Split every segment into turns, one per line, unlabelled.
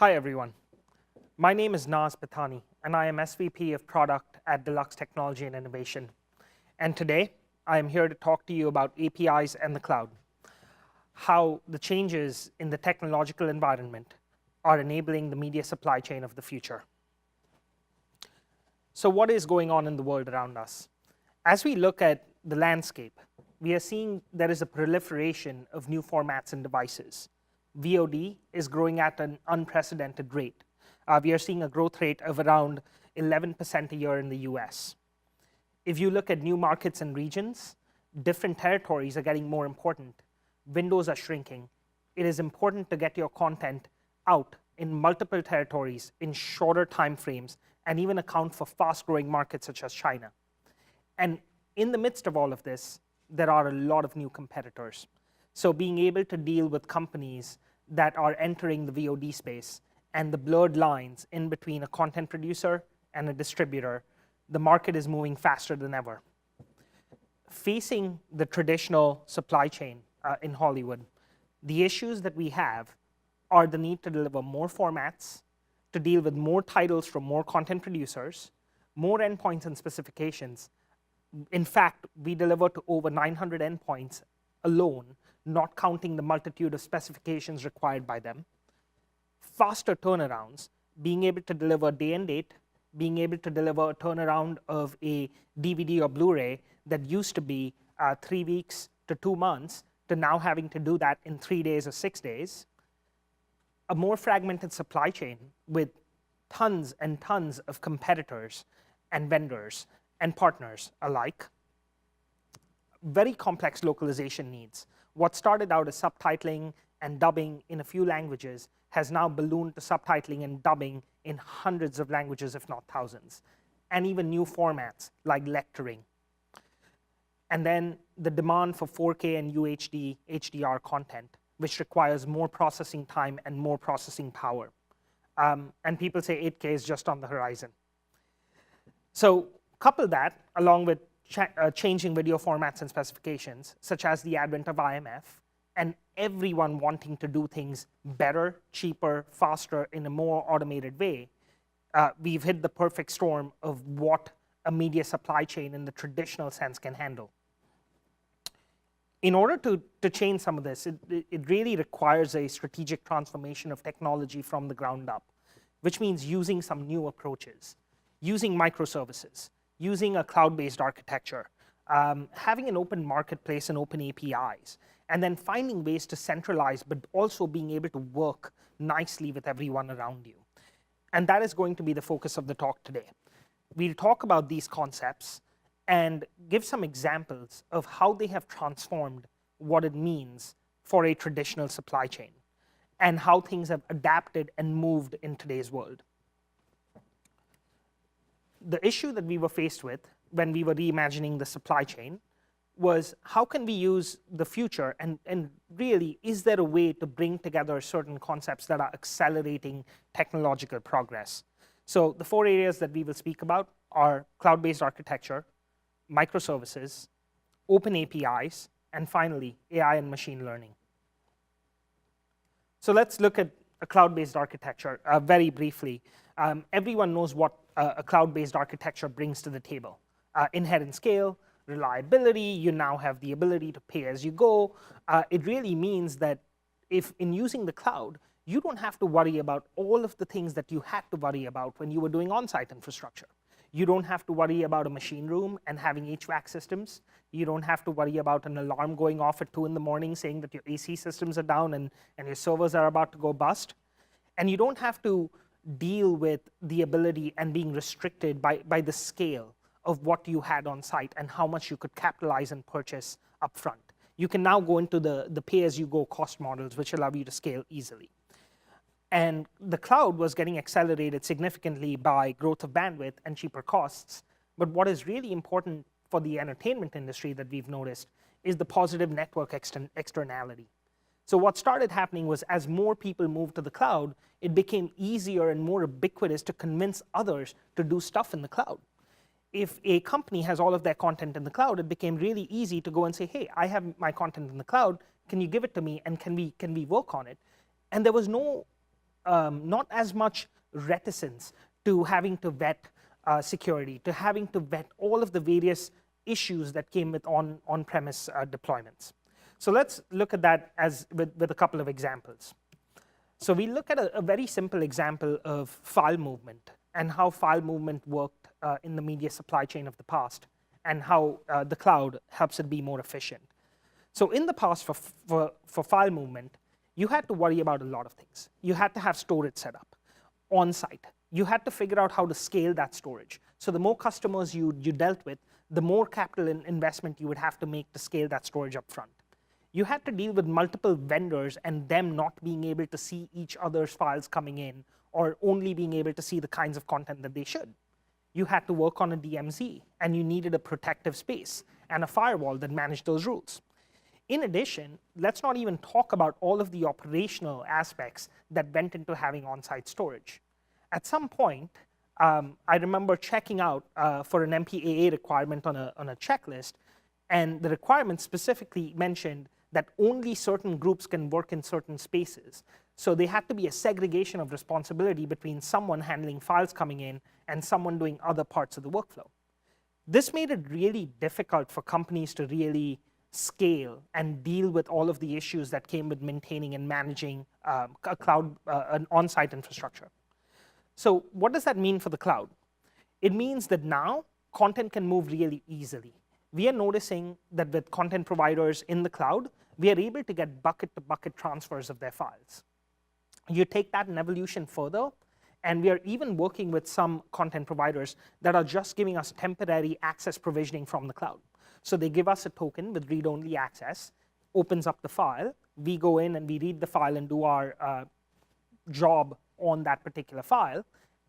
Hi, everyone. My name is Naz Pethani, and I am SVP of Product at Deluxe Technology and Innovation. And today, I am here to talk to you about APIs and the cloud, how the changes in the technological environment are enabling the media supply chain of the future. So what is going on in the world around us? As we look at the landscape, we are seeing there is a proliferation of new formats and devices. VOD is growing at an unprecedented rate. We are seeing a growth rate of around 11% a year in the US. If you look at new markets and regions, different territories are getting more important. Windows are shrinking. It is important to get your content out in multiple territories in shorter time frames and even account for fast-growing markets such as China. And in the midst of all of this, there are a lot of new competitors. So being able to deal with companies that are entering the VOD space and the blurred lines in between a content producer and a distributor, the market is moving faster than ever. Facing the traditional supply chain in Hollywood, the issues that we have are the need to deliver more formats, to deal with more titles from more content producers, more endpoints and specifications. In fact, we deliver to over 900 endpoints alone, not counting the multitude of specifications required by them. Faster turnarounds, being able to deliver day and date, being able to deliver a turnaround of a DVD or Blu-ray that used to be 3 weeks to 2 months, to now having to do that in 3 days or 6 days. A more fragmented supply chain with tons and tons of competitors and vendors and partners alike. Very complex localization needs. What started out as subtitling and dubbing in a few languages has now ballooned to subtitling and dubbing in hundreds of languages, if not thousands, and even new formats like lecturing. And then the demand for 4K and UHD, HDR content, which requires more processing time and more processing power. And people say 8K is just on the horizon. So couple that along with changing video formats and specifications, such as the advent of IMF, and everyone wanting to do things better, cheaper, faster, in a more automated way, we've hit the perfect storm of what a media supply chain in the traditional sense can handle. In order to change some of this, it really requires a strategic transformation of technology from the ground up, which means using some new approaches, using microservices, using a cloud-based architecture, having an open marketplace and open APIs, and then finding ways to centralize, but also being able to work nicely with everyone around you. And that is going to be the focus of the talk today. We'll talk about these concepts and give some examples of how they have transformed what it means for a traditional supply chain and how things have adapted and moved in today's world. The issue that we were faced with when we were reimagining the supply chain was how can we use the future and really, is there a way to bring together certain concepts that are accelerating technological progress? So the 4 areas that we will speak about are cloud-based architecture, microservices, open APIs, and finally, AI and machine learning. So let's look at a cloud-based architecture very briefly. Everyone knows what a cloud-based architecture brings to the table. Inherent scale, reliability, you now have the ability to pay as you go. It really means that if in using the cloud, you don't have to worry about all of the things that you had to worry about when you were doing on-site infrastructure. You don't have to worry about a machine room and having HVAC systems. You don't have to worry about an alarm going off at 2 in the morning saying that your AC systems are down and your servers are about to go bust. And you don't have to deal with the ability and being restricted by the scale of what you had on site and how much you could capitalize and purchase upfront. You can now go into the pay-as-you-go cost models, which allow you to scale easily. And the cloud was getting accelerated significantly by growth of bandwidth and cheaper costs. But what is really important for the entertainment industry that we've noticed is the positive network externality. So what started happening was as more people moved to the cloud, it became easier and more ubiquitous to convince others to do stuff in the cloud. If a company has all of their content in the cloud, it became really easy to go and say, hey, I have my content in the cloud, can you give it to me and can we work on it? And there was no not as much reticence to having to vet security, to having to vet all of the various issues that came with on-premise deployments. So let's look at that with a couple of examples. So we look at a very simple example of file movement and how file movement worked in the media supply chain of the past, and how the cloud helps it be more efficient. So in the past, for file movement, you had to worry about a lot of things. You had to have storage set up on-site. You had to figure out how to scale that storage. So the more customers you dealt with, the more capital investment you would have to make to scale that storage up front. You had to deal with multiple vendors and them not being able to see each other's files coming in, or only being able to see the kinds of content that they should. You had to work on a DMZ, and you needed a protective space and a firewall that managed those rules. In addition, let's not even talk about all of the operational aspects that went into having on-site storage. At some point, I remember checking out for an MPAA requirement on a checklist, and the requirement specifically mentioned that only certain groups can work in certain spaces. So there had to be a segregation of responsibility between someone handling files coming in and someone doing other parts of the workflow. This made it really difficult for companies to really scale and deal with all of the issues that came with maintaining and managing a cloud, an on-site infrastructure. So what does that mean for the cloud? It means that now content can move really easily. We are noticing that with content providers in the cloud, we are able to get bucket-to-bucket transfers of their files. You take that an evolution further, and we are even working with some content providers that are just giving us temporary access provisioning from the cloud. So they give us a token with read-only access, opens up the file, we go in and we read the file and do our job on that particular file,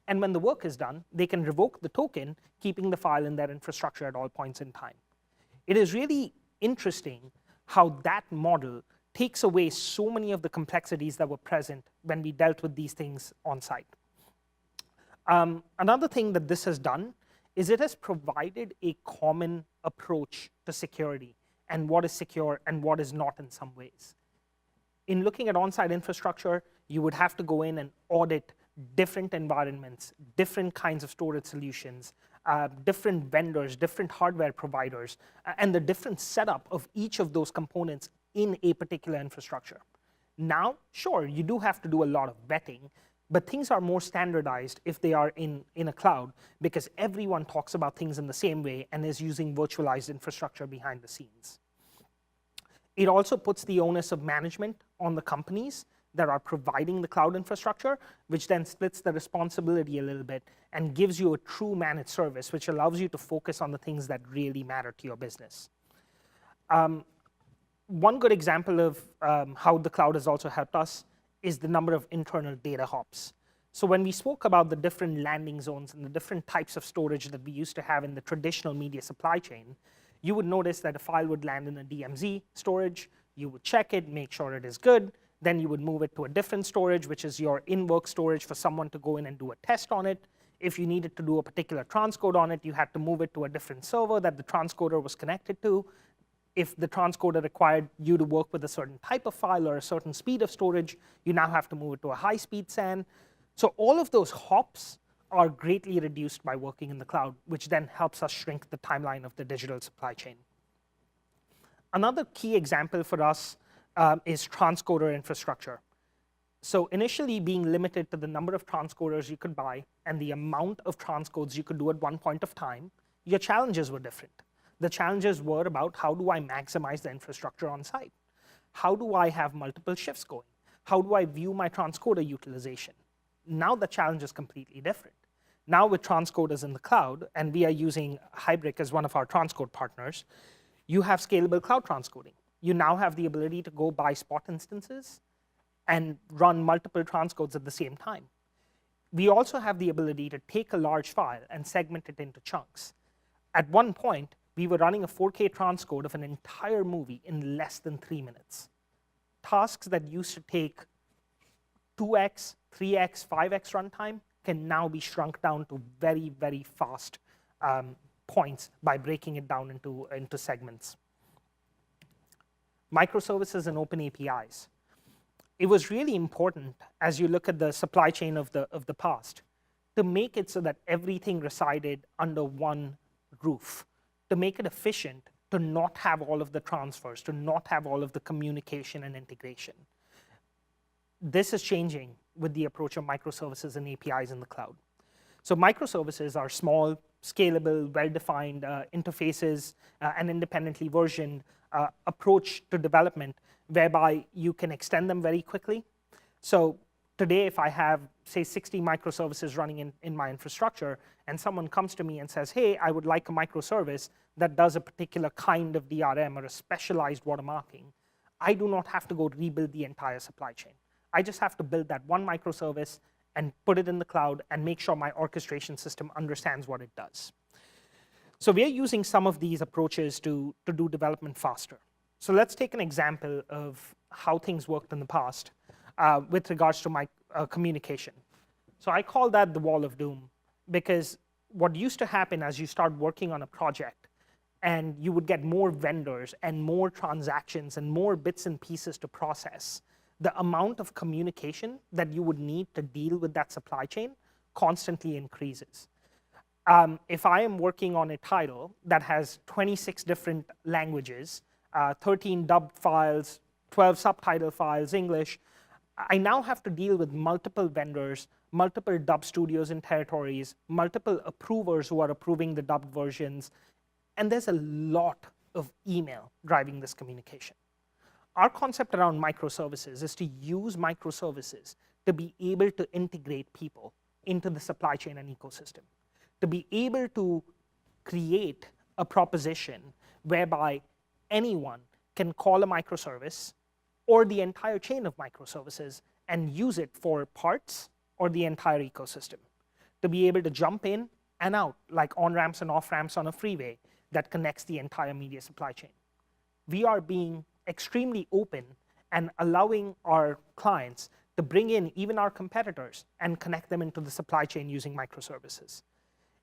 and when the work is done, they can revoke the token, keeping the file in their infrastructure at all points in time. It is really interesting how that model takes away so many of the complexities that were present when we dealt with these things on site. Another thing that this has done is it has provided a common approach to security and what is secure and what is not in some ways. In looking at on-site infrastructure, you would have to go in and audit different environments, different kinds of storage solutions, different vendors, different hardware providers, and the different setup of each of those components in a particular infrastructure. Now, sure, you do have to do a lot of vetting, but things are more standardized if they are in a cloud, because everyone talks about things in the same way and is using virtualized infrastructure behind the scenes. It also puts the onus of management on the companies that are providing the cloud infrastructure, which then splits the responsibility a little bit and gives you a true managed service, which allows you to focus on the things that really matter to your business. One good example of how the cloud has also helped us is the number of internal data hops. So when we spoke about the different landing zones and the different types of storage that we used to have in the traditional media supply chain, you would notice that a file would land in a DMZ storage, you would check it, make sure it is good, then you would move it to a different storage, which is your in-work storage for someone to go in and do a test on it. If you needed to do a particular transcode on it, you had to move it to a different server that the transcoder was connected to. If the transcoder required you to work with a certain type of file or a certain speed of storage, you now have to move it to a high-speed SAN. So all of those hops are greatly reduced by working in the cloud, which then helps us shrink the timeline of the digital supply chain. Another key example for us is transcoder infrastructure. So initially being limited to the number of transcoders you could buy and the amount of transcodes you could do at one point of time, your challenges were different. The challenges were about how do I maximize the infrastructure on site? How do I have multiple shifts going? How do I view my transcoder utilization? Now the challenge is completely different. Now with transcoders in the cloud, and we are using Hybrid as one of our transcode partners, you have scalable cloud transcoding. You now have the ability to go buy spot instances and run multiple transcodes at the same time. We also have the ability to take a large file and segment it into chunks. At one point, we were running a 4K transcode of an entire movie in less than 3 minutes. Tasks that used to take 2x, 3x, 5x runtime can now be shrunk down to very, very fast points by breaking it down into segments. Microservices and open APIs. it was really important, as you look at the supply chain of the past, to make it so that everything resided under one roof, to make it efficient, to not have all of the transfers, to not have all of the communication and integration. This is changing with the approach of microservices and APIs in the cloud. So microservices are small, scalable, well-defined interfaces, and independently versioned approach to development, whereby you can extend them very quickly. So today, if I have, say, 60 microservices running in my infrastructure, and someone comes to me and says, hey, I would like a microservice that does a particular kind of DRM or a specialized watermarking, I do not have to go rebuild the entire supply chain. I just have to build that one microservice and put it in the cloud and make sure my orchestration system understands what it does. So we are using some of these approaches to do development faster. So let's take an example of how things worked in the past with regards to my communication. So I call that the wall of doom, because what used to happen as you start working on a project and you would get more vendors and more transactions and more bits and pieces to process, the amount of communication that you would need to deal with that supply chain constantly increases. If I am working on a title that has 26 different languages, 13 dubbed files, 12 subtitle files, English, I now have to deal with multiple vendors, multiple dub studios and territories, multiple approvers who are approving the dubbed versions, and there's a lot of email driving this communication. Our concept around microservices is to use microservices to be able to integrate people into the supply chain and ecosystem, to be able to create a proposition whereby anyone can call a microservice or the entire chain of microservices and use it for parts or the entire ecosystem, to be able to jump in and out like on-ramps and off-ramps on a freeway that connects the entire media supply chain. We are being extremely open and allowing our clients to bring in even our competitors and connect them into the supply chain using microservices.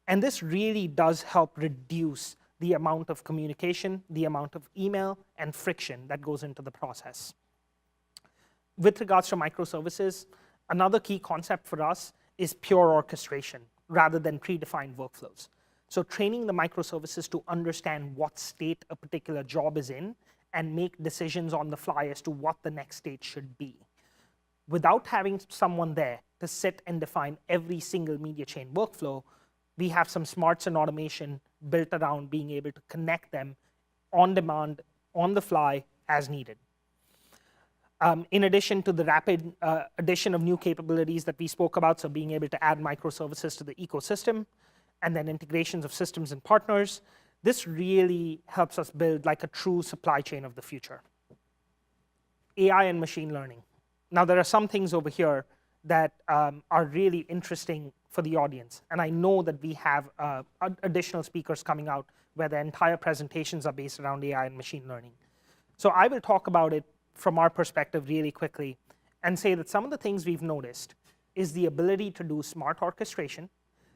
And this really does help reduce the amount of communication, the amount of email and friction that goes into the process. With regards to microservices, another key concept for us is pure orchestration rather than predefined workflows. So training the microservices to understand what state a particular job is in and make decisions on the fly as to what the next state should be. Without having someone there to sit and define every single media chain workflow, we have some smarts and automation built around being able to connect them on demand, on the fly, as needed. In addition to the rapid addition of new capabilities that we spoke about, so being able to add microservices to the ecosystem, and then integrations of systems and partners, this really helps us build like a true supply chain of the future. AI and machine learning. Now, there are some things over here that are really interesting for the audience, and I know that we have additional speakers coming out where the entire presentations are based around AI and machine learning. So I will talk about it from our perspective really quickly and say that some of the things we've noticed is the ability to do smart orchestration,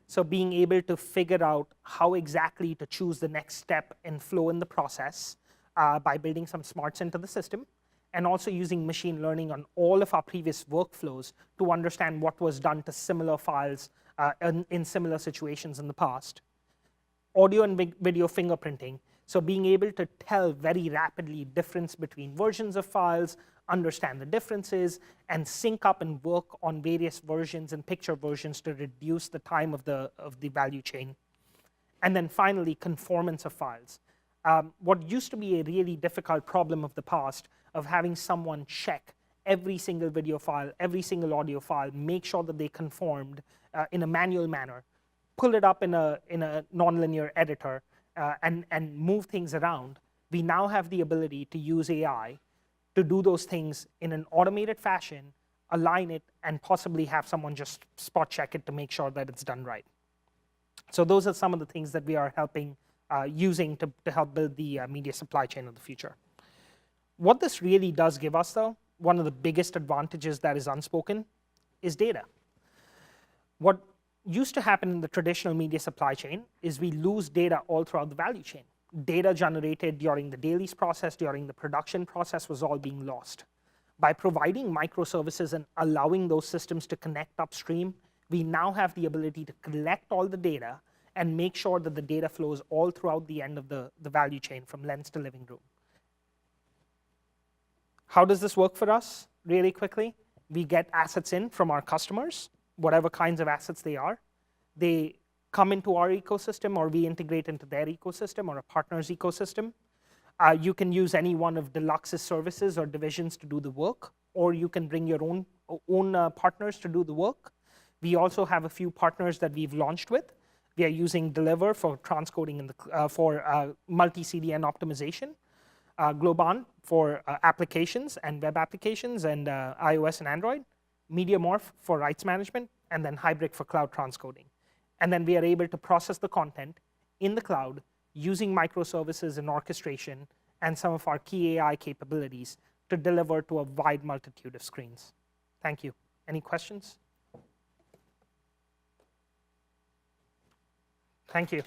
so being able to figure out how exactly to choose the next step and flow in the process by building some smarts into the system, and also using machine learning on all of our previous workflows to understand what was done to similar files in similar situations in the past. Audio and video fingerprinting, so being able to tell very rapidly difference between versions of files, understand the differences, and sync up and work on various versions and picture versions to reduce the time of the value chain. And then finally, conformance of files. What used to be a really difficult problem of the past of having someone check every single video file, every single audio file, make sure that they conformed in a manual manner, pull it up in a nonlinear editor, and move things around. We now have the ability to use AI to do those things in an automated fashion, align it, and possibly have someone just spot check it to make sure that it's done right. So those are some of the things that we are using to help build the media supply chain of the future. What this really does give us, though, one of the biggest advantages that is unspoken, is data. What used to happen in the traditional media supply chain is we lose data all throughout the value chain. Data generated during the dailies process, during the production process was all being lost. By providing microservices and allowing those systems to connect upstream, we now have the ability to collect all the data and make sure that the data flows all throughout the end of the value chain from lens to living room. How does this work for us? Really quickly, we get assets in from our customers, whatever kinds of assets they are. They come into our ecosystem, or we integrate into their ecosystem or a partner's ecosystem. You can use any one of Deluxe's services or divisions to do the work, or you can bring your own partners to do the work. We also have a few partners that we've launched with. We are using Deliver for transcoding in for multi-CDN optimization, Globant for applications and web applications and iOS and Android, MediaMorph for rights management, and then Hybrid for cloud transcoding. And then we are able to process the content in the cloud using microservices and orchestration and some of our key AI capabilities to deliver to a wide multitude of screens. Thank you. Any questions? Thank you.